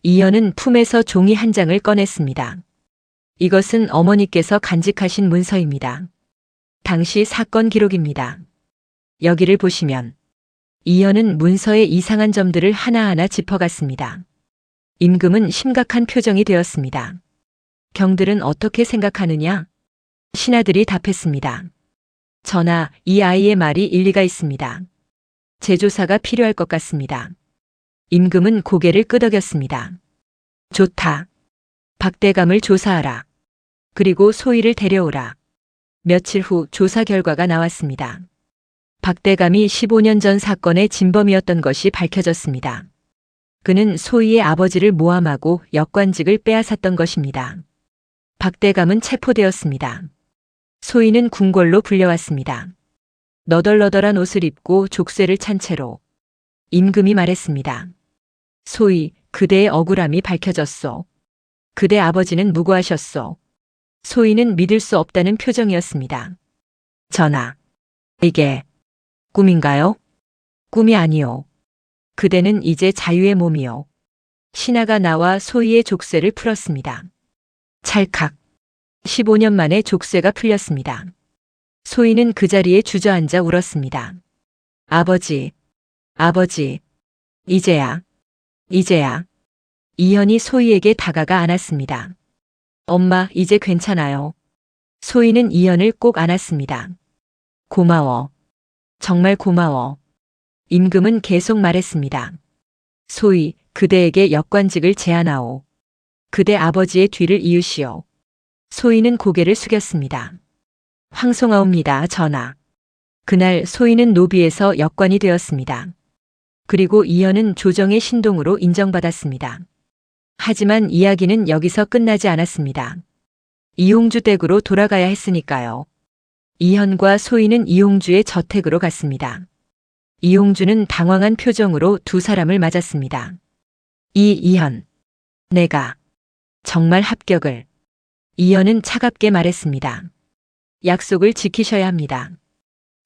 이현은 품에서 종이 한 장을 꺼냈습니다. 이것은 어머니께서 간직하신 문서입니다. 당시 사건 기록입니다. 여기를 보시면. 이현은 문서의 이상한 점들을 하나하나 짚어갔습니다. 임금은 심각한 표정이 되었습니다. 경들은 어떻게 생각하느냐? 신하들이 답했습니다. 전하, 이 아이의 말이 일리가 있습니다. 재조사가 필요할 것 같습니다. 임금은 고개를 끄덕였습니다. 좋다. 박대감을 조사하라. 그리고 소희를 데려오라. 며칠 후 조사 결과가 나왔습니다. 박대감이 15년 전 사건의 진범이었던 것이 밝혀졌습니다. 그는 소희의 아버지를 모함하고 역관직을 빼앗았던 것입니다. 박대감은 체포되었습니다. 소희는 궁궐로 불려왔습니다. 너덜너덜한 옷을 입고 족쇄를 찬 채로. 임금이 말했습니다. 소희, 그대의 억울함이 밝혀졌소. 그대 아버지는 무고하셨소. 소희는 믿을 수 없다는 표정이었습니다. 전하, 이게 꿈인가요? 꿈이 아니오. 그대는 이제 자유의 몸이오. 신하가 나와 소희의 족쇄를 풀었습니다. 찰칵. 15년 만에 족쇄가 풀렸습니다. 소희는 그 자리에 주저앉아 울었습니다. 아버지, 아버지, 이제야, 이제야. 이현이 소희에게 다가가 안았습니다. 엄마, 이제 괜찮아요. 소희는 이현을 꼭 안았습니다. 고마워. 정말 고마워. 임금은 계속 말했습니다. 소희, 그대에게 역관직을 제안하오. 그대 아버지의 뒤를 이으시오. 소희는 고개를 숙였습니다. 황송하옵니다, 전하. 그날 소희는 노비에서 역관이 되었습니다. 그리고 이현은 조정의 신동으로 인정받았습니다. 하지만 이야기는 여기서 끝나지 않았습니다. 이홍주 댁으로 돌아가야 했으니까요. 이현과 소희는 이홍주의 저택으로 갔습니다. 이홍주는 당황한 표정으로 두 사람을 맞았습니다. 이현, 내가 정말 합격을. 이현은 차갑게 말했습니다. 약속을 지키셔야 합니다.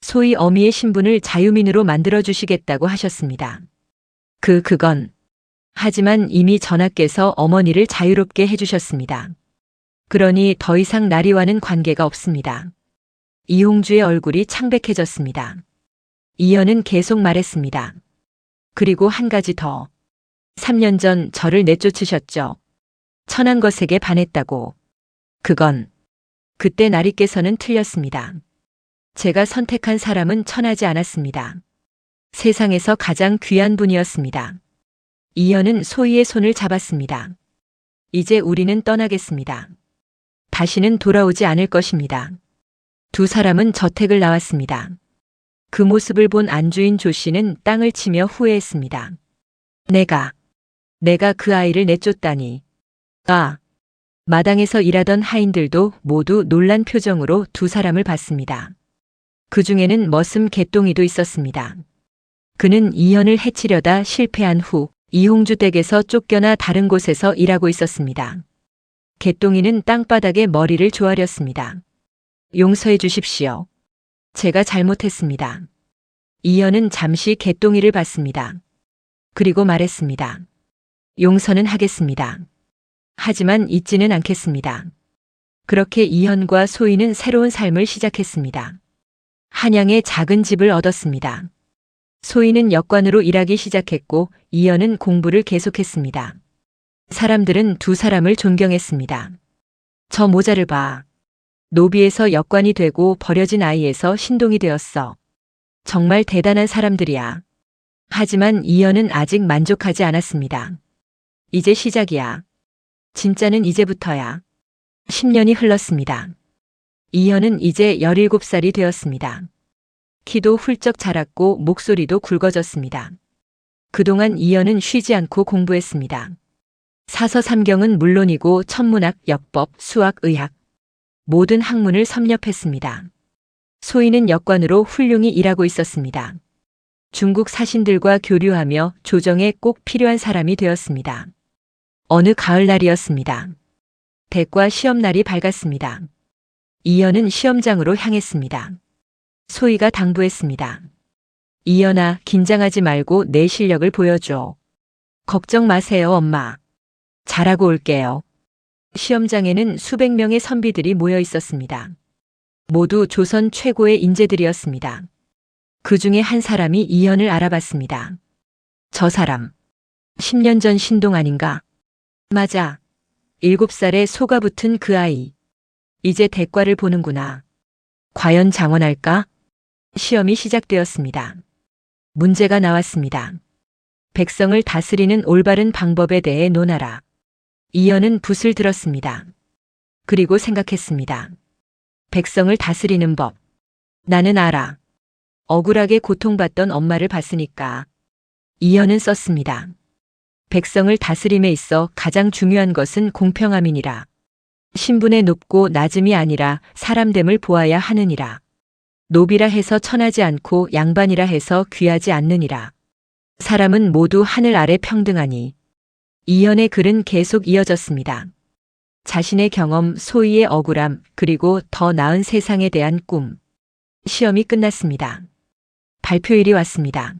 소희 어미의 신분을 자유민으로 만들어주시겠다고 하셨습니다. 그건. 하지만 이미 전하께서 어머니를 자유롭게 해주셨습니다. 그러니 더 이상 나리와는 관계가 없습니다. 이홍주의 얼굴이 창백해졌습니다. 이현은 계속 말했습니다. 그리고 한 가지 더. 3년 전 저를 내쫓으셨죠. 천한거색에 반했다고. 그건. 그때 나리께서는 틀렸습니다. 제가 선택한 사람은 천하지 않았습니다. 세상에서 가장 귀한 분이었습니다. 이현은 소희의 손을 잡았습니다. 이제 우리는 떠나겠습니다. 다시는 돌아오지 않을 것입니다. 두 사람은 저택을 나왔습니다. 그 모습을 본 안주인 조 씨는 땅을 치며 후회했습니다. 내가 그 아이를 내쫓다니. 마당에서 일하던 하인들도 모두 놀란 표정으로 두 사람을 봤습니다. 그 중에는 머슴 개똥이도 있었습니다. 그는 이현을 해치려다 실패한 후 이홍주 댁에서 쫓겨나 다른 곳에서 일하고 있었습니다. 개똥이는 땅바닥에 머리를 조아렸습니다. 용서해 주십시오. 제가 잘못했습니다. 이현은 잠시 개똥이를 봤습니다. 그리고 말했습니다. 용서는 하겠습니다. 하지만 잊지는 않겠습니다. 그렇게 이현과 소희는 새로운 삶을 시작했습니다. 한양에 작은 집을 얻었습니다. 소희는 역관으로 일하기 시작했고 이현은 공부를 계속했습니다. 사람들은 두 사람을 존경했습니다. 저 모자를 봐. 노비에서 역관이 되고 버려진 아이에서 신동이 되었어. 정말 대단한 사람들이야. 하지만 이현은 아직 만족하지 않았습니다. 이제 시작이야. 진짜는 이제부터야. 10년이 흘렀습니다. 이현은 이제 17살이 되었습니다. 키도 훌쩍 자랐고 목소리도 굵어졌습니다. 그동안 이현은 쉬지 않고 공부했습니다. 사서 삼경은 물론이고 천문학, 역법, 수학, 의학 모든 학문을 섭렵했습니다. 소희는 역관으로 훌륭히 일하고 있었습니다. 중국 사신들과 교류하며 조정에 꼭 필요한 사람이 되었습니다. 어느 가을날이었습니다. 대과 시험날이 밝았습니다. 이현은 시험장으로 향했습니다. 소희가 당부했습니다. 이현아, 긴장하지 말고 내 실력을 보여줘. 걱정 마세요, 엄마. 잘하고 올게요. 시험장에는 수백 명의 선비들이 모여 있었습니다. 모두 조선 최고의 인재들이었습니다. 그 중에 한 사람이 이현을 알아봤습니다. 저 사람. 10년 전 신동 아닌가? 맞아. 7살에 소가 붙은 그 아이. 이제 대과를 보는구나. 과연 장원할까? 시험이 시작되었습니다. 문제가 나왔습니다. 백성을 다스리는 올바른 방법에 대해 논하라. 이현은 붓을 들었습니다. 그리고 생각했습니다. 백성을 다스리는 법. 나는 알아. 억울하게 고통받던 엄마를 봤으니까. 이현은 썼습니다. 백성을 다스림에 있어 가장 중요한 것은 공평함이니라. 신분의 높고 낮음이 아니라 사람됨을 보아야 하느니라. 노비라 해서 천하지 않고 양반이라 해서 귀하지 않느니라. 사람은 모두 하늘 아래 평등하니. 이현의 글은 계속 이어졌습니다. 자신의 경험, 소희의 억울함, 그리고 더 나은 세상에 대한 꿈. 시험이 끝났습니다. 발표일이 왔습니다.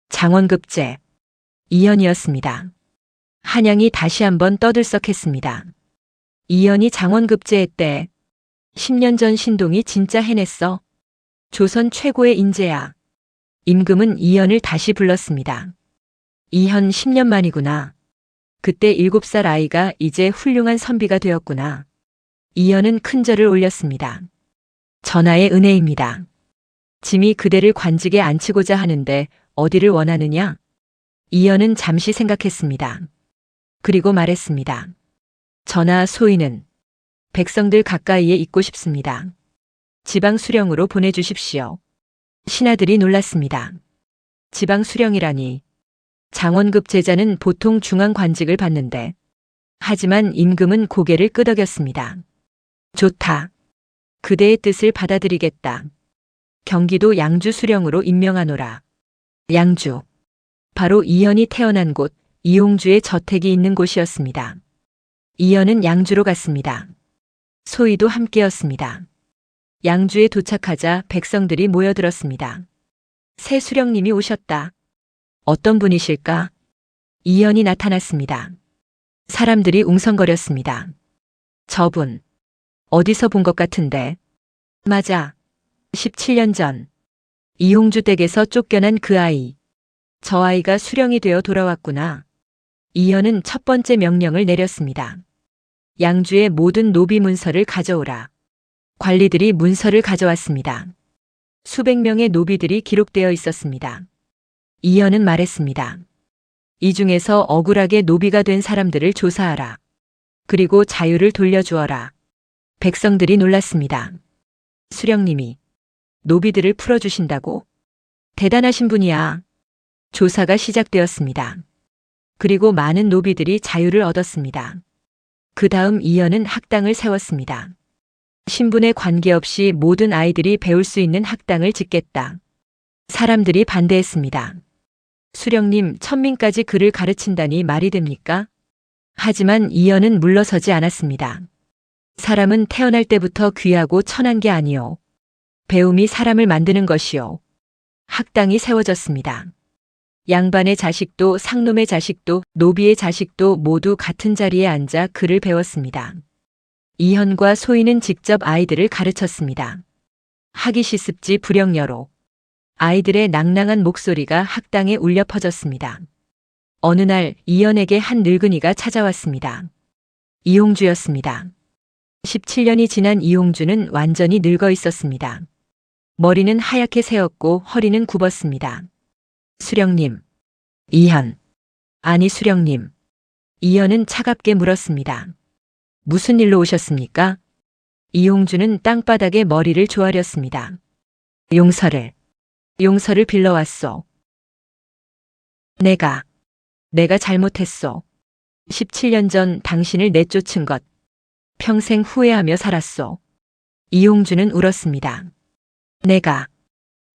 장원급제. 이현이었습니다. 한양이 다시 한번 떠들썩했습니다. 이현이 장원급제했대. 10년 전 신동이 진짜 해냈어. 조선 최고의 인재야. 임금은 이현을 다시 불렀습니다. 이현 10년 만이구나. 그때 7살 아이가 이제 훌륭한 선비가 되었구나. 이현은 큰 절을 올렸습니다. 전하의 은혜입니다. 짐이 그대를 관직에 앉히고자 하는데 어디를 원하느냐? 이현은 잠시 생각했습니다. 그리고 말했습니다. 전하, 소희는 백성들 가까이에 있고 싶습니다. 지방 수령으로 보내주십시오. 신하들이 놀랐습니다. 지방 수령이라니. 장원급 제자는 보통 중앙 관직을 받는데 하지만 임금은 고개를 끄덕였습니다. 좋다. 그대의 뜻을 받아들이겠다. 경기도 양주 수령으로 임명하노라. 양주. 바로 이현이 태어난 곳, 이홍주의 저택이 있는 곳이었습니다. 이현은 양주로 갔습니다. 소희도 함께였습니다. 양주에 도착하자 백성들이 모여들었습니다. 새 수령님이 오셨다. 어떤 분이실까? 이현이 나타났습니다. 사람들이 웅성거렸습니다. 저분. 어디서 본 것 같은데. 맞아. 17년 전. 이홍주 댁에서 쫓겨난 그 아이. 저 아이가 수령이 되어 돌아왔구나. 이현은 첫 번째 명령을 내렸습니다. 양주의 모든 노비 문서를 가져오라. 관리들이 문서를 가져왔습니다. 수백 명의 노비들이 기록되어 있었습니다. 이현은 말했습니다. 이 중에서 억울하게 노비가 된 사람들을 조사하라. 그리고 자유를 돌려주어라. 백성들이 놀랐습니다. 수령님이 노비들을 풀어주신다고? 대단하신 분이야. 조사가 시작되었습니다. 그리고 많은 노비들이 자유를 얻었습니다. 그 다음 이현은 학당을 세웠습니다. 신분에 관계없이 모든 아이들이 배울 수 있는 학당을 짓겠다. 사람들이 반대했습니다. 수령님, 천민까지 글을 가르친다니 말이 됩니까? 하지만 이현은 물러서지 않았습니다. 사람은 태어날 때부터 귀하고 천한 게 아니오. 배움이 사람을 만드는 것이오. 학당이 세워졌습니다. 양반의 자식도 상놈의 자식도 노비의 자식도 모두 같은 자리에 앉아 글을 배웠습니다. 이현과 소희는 직접 아이들을 가르쳤습니다. 하기 시습지 불영여로. 아이들의 낭낭한 목소리가 학당에 울려 퍼졌습니다. 어느 날 이현에게 한 늙은이가 찾아왔습니다. 이홍주였습니다. 17년이 지난 이홍주는 완전히 늙어 있었습니다. 머리는 하얗게 새었고 허리는 굽었습니다. 수령님. 이현. 아니 수령님. 이현은 차갑게 물었습니다. 무슨 일로 오셨습니까? 이홍주는 땅바닥에 머리를 조아렸습니다. 용서를 빌러왔소. 내가 잘못했소. 17년 전 당신을 내쫓은 것. 평생 후회하며 살았소. 이홍주는 울었습니다.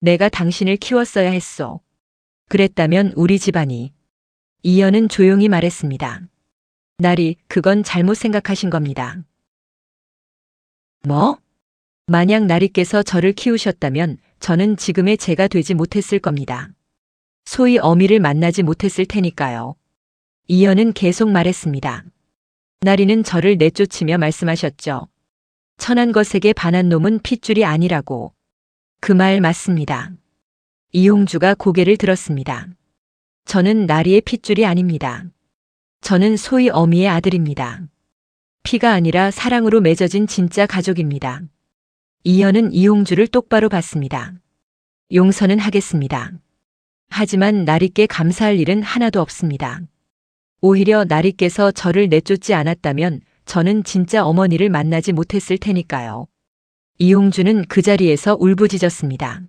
내가 당신을 키웠어야 했소. 그랬다면 우리 집안이. 이현은 조용히 말했습니다. 나리, 그건 잘못 생각하신 겁니다. 뭐? 만약 나리께서 저를 키우셨다면 저는 지금의 제가 되지 못했을 겁니다. 소희 어미를 만나지 못했을 테니까요. 이현은 계속 말했습니다. 나리는 저를 내쫓으며 말씀하셨죠. 천한 것에게 반한 놈은 핏줄이 아니라고. 그 말 맞습니다. 이홍주가 고개를 들었습니다. 저는 나리의 핏줄이 아닙니다. 저는 소희 어미의 아들입니다. 피가 아니라 사랑으로 맺어진 진짜 가족입니다. 이현은 이홍주를 똑바로 봤습니다. 용서는 하겠습니다. 하지만 나리께 감사할 일은 하나도 없습니다. 오히려 나리께서 저를 내쫓지 않았다면 저는 진짜 어머니를 만나지 못했을 테니까요. 이홍주는 그 자리에서 울부짖었습니다.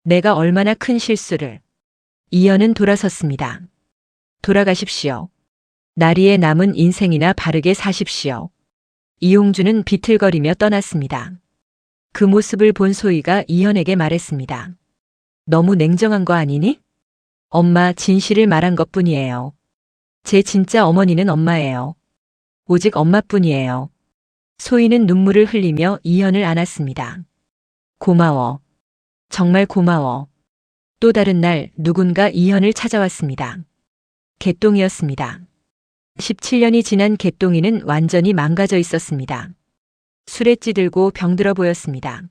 내가 얼마나 큰 실수를. 이현은 돌아섰습니다. 돌아가십시오. 나리의 남은 인생이나 바르게 사십시오. 이홍주는 비틀거리며 떠났습니다. 그 모습을 본 소희가 이현에게 말했습니다. 너무 냉정한 거 아니니? 엄마, 진실을 말한 것뿐이에요. 제 진짜 어머니는 엄마예요. 오직 엄마뿐이에요. 소희는 눈물을 흘리며 이현을 안았습니다. 고마워. 정말 고마워. 또 다른 날 누군가 이현을 찾아왔습니다. 개똥이었습니다. 17년이 지난 개똥이는 완전히 망가져 있었습니다. 술에 찌들고 병들어 보였습니다.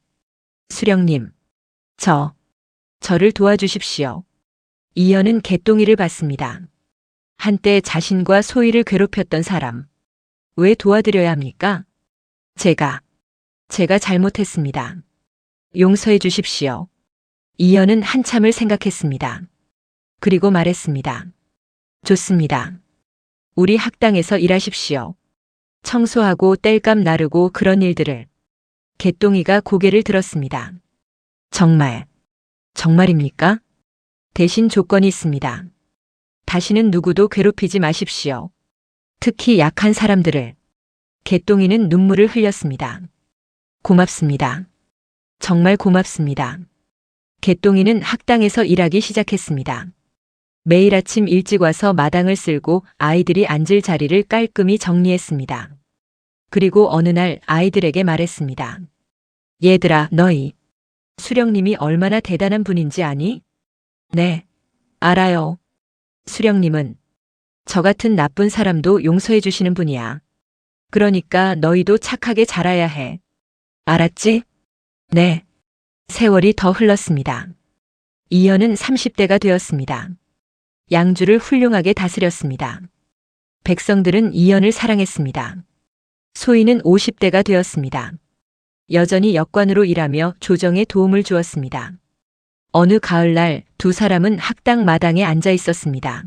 수령님, 저를 도와주십시오. 이현은 개똥이를 봤습니다. 한때 자신과 소희를 괴롭혔던 사람. 왜 도와드려야 합니까? 제가 잘못했습니다. 용서해 주십시오. 이현은 한참을 생각했습니다. 그리고 말했습니다. 좋습니다. 우리 학당에서 일하십시오. 청소하고 땔감 나르고 그런 일들을. 개똥이가 고개를 들었습니다. 정말입니까? 대신 조건이 있습니다. 다시는 누구도 괴롭히지 마십시오. 특히 약한 사람들을. 개똥이는 눈물을 흘렸습니다. 고맙습니다. 정말 고맙습니다. 개똥이는 학당에서 일하기 시작했습니다. 매일 아침 일찍 와서 마당을 쓸고 아이들이 앉을 자리를 깔끔히 정리했습니다. 그리고 어느 날 아이들에게 말했습니다. 얘들아, 너희 수령님이 얼마나 대단한 분인지 아니? 네, 알아요. 수령님은 저 같은 나쁜 사람도 용서해 주시는 분이야. 그러니까 너희도 착하게 자라야 해. 알았지? 네. 세월이 더 흘렀습니다. 이현은 30대가 되었습니다. 양주를 훌륭하게 다스렸습니다. 백성들은 이현을 사랑했습니다. 소희는 50대가 되었습니다. 여전히 역관으로 일하며 조정에 도움을 주었습니다. 어느 가을날 두 사람은 학당 마당에 앉아 있었습니다.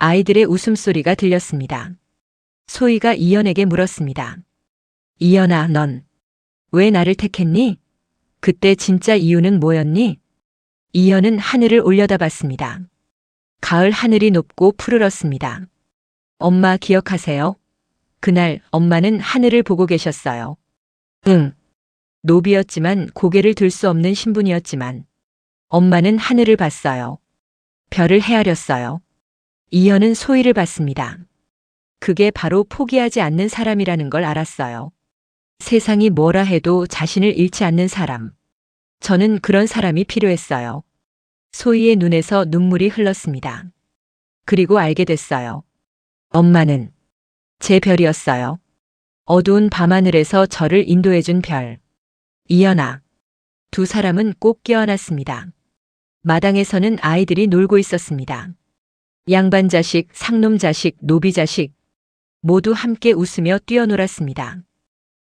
아이들의 웃음소리가 들렸습니다. 소희가 이현에게 물었습니다. 이현아, 넌 왜 나를 택했니? 그때 진짜 이유는 뭐였니? 이현은 하늘을 올려다봤습니다. 가을 하늘이 높고 푸르렀습니다. 엄마 기억하세요? 그날 엄마는 하늘을 보고 계셨어요. 응. 노비였지만 고개를 들 수 없는 신분이었지만 엄마는 하늘을 봤어요. 별을 헤아렸어요. 이현은 소희를 봤습니다. 그게 바로 포기하지 않는 사람이라는 걸 알았어요. 세상이 뭐라 해도 자신을 잃지 않는 사람. 저는 그런 사람이 필요했어요. 소희의 눈에서 눈물이 흘렀습니다. 그리고 알게 됐어요. 엄마는 제 별이었어요. 어두운 밤하늘에서 저를 인도해준 별. 이현아. 두 사람은 꼭 껴안았습니다. 마당에서는 아이들이 놀고 있었습니다. 양반 자식, 상놈 자식, 노비 자식 모두 함께 웃으며 뛰어놀았습니다.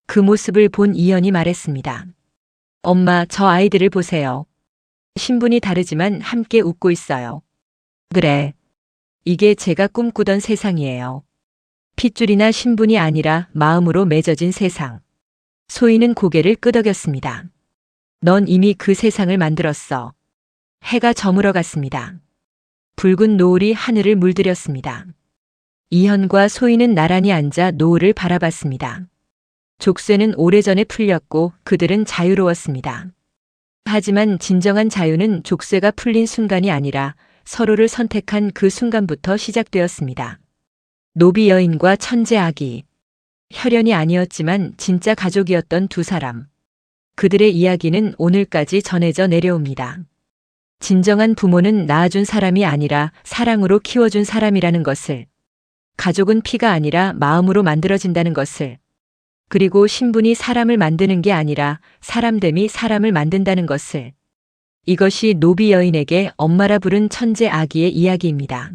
그 모습을 본 이현이 말했습니다. 엄마, 저 아이들을 보세요. 신분이 다르지만 함께 웃고 있어요. 그래. 이게 제가 꿈꾸던 세상이에요. 핏줄이나 신분이 아니라 마음으로 맺어진 세상. 소희는 고개를 끄덕였습니다. 넌 이미 그 세상을 만들었어. 해가 저물어 갔습니다. 붉은 노을이 하늘을 물들였습니다. 이현과 소희는 나란히 앉아 노을을 바라봤습니다. 족쇄는 오래전에 풀렸고 그들은 자유로웠습니다. 하지만 진정한 자유는 족쇄가 풀린 순간이 아니라 서로를 선택한 그 순간부터 시작되었습니다. 노비 여인과 천재 아기. 혈연이 아니었지만 진짜 가족이었던 두 사람. 그들의 이야기는 오늘까지 전해져 내려옵니다. 진정한 부모는 낳아준 사람이 아니라 사랑으로 키워준 사람이라는 것을. 가족은 피가 아니라 마음으로 만들어진다는 것을. 그리고 신분이 사람을 만드는 게 아니라 사람됨이 사람을 만든다는 것을. 이것이 노비 여인에게 엄마라 부른 천재 아기의 이야기입니다.